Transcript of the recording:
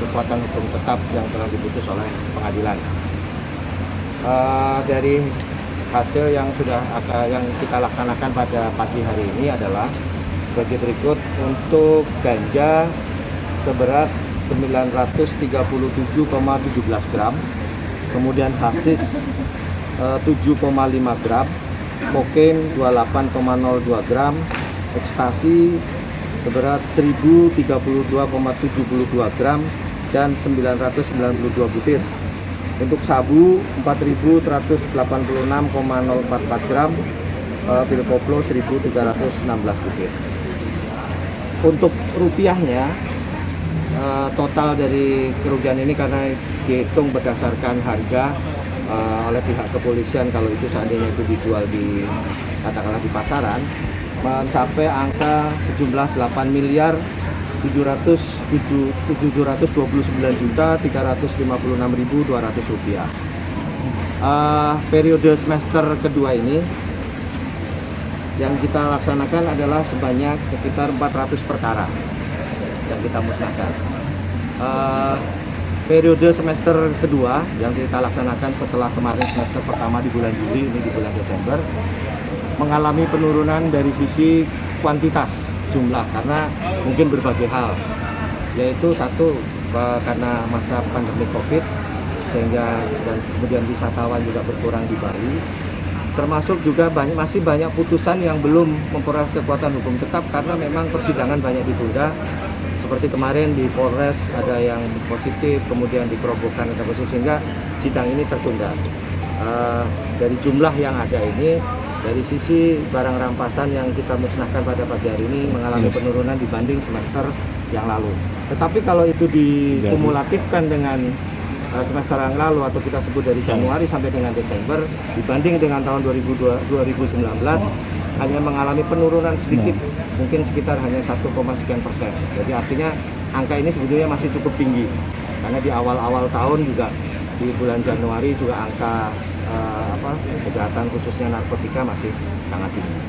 berkekuatan hukum tetap yang telah diputus oleh pengadilan. Dari hasil yang kita laksanakan pada pagi hari ini adalah sebagai berikut. Untuk ganja seberat 937,17 gram, kemudian hasis 7,5 gram, kokain 28,02 gram, ekstasi seberat 1032,72 gram dan 992 butir. Untuk sabu 4186,044 gram, pil koplo 1316 butir. Untuk rupiahnya, total dari kerugian ini karena dihitung berdasarkan harga oleh pihak kepolisian, kalau itu seandainya itu dijual di katakanlah di pasaran, mencapai angka sejumlah 8.729.356.200 rupiah. Periode semester kedua ini yang kita laksanakan adalah sebanyak sekitar 400 perkara yang kita musnahkan. Periode semester kedua yang kita laksanakan setelah kemarin semester pertama di bulan Juli, ini di bulan Desember, mengalami penurunan dari sisi kuantitas jumlah karena mungkin berbagai hal, yaitu satu, karena masa pandemi COVID sehingga dan kemudian wisatawan juga berkurang di Bali, termasuk juga masih banyak putusan yang belum memperoleh kekuatan hukum tetap karena memang persidangan banyak ditunda. Seperti kemarin di Polres ada yang positif, kemudian di Kerobokan ada positif, sehingga sidang ini tertunda. Dari jumlah yang ada ini, dari sisi barang rampasan yang kita musnahkan pada pagi hari ini mengalami penurunan dibanding semester yang lalu. Tetapi kalau itu dikumulatifkan dengan semester yang lalu, atau kita sebut dari Januari sampai dengan Desember, dibanding dengan tahun 2019 hanya mengalami penurunan sedikit, mungkin sekitar hanya 1, sekian persen. Jadi artinya angka ini sebetulnya masih cukup tinggi, karena di awal-awal tahun juga di bulan Januari juga angka kejahatan khususnya narkotika masih sangat tinggi.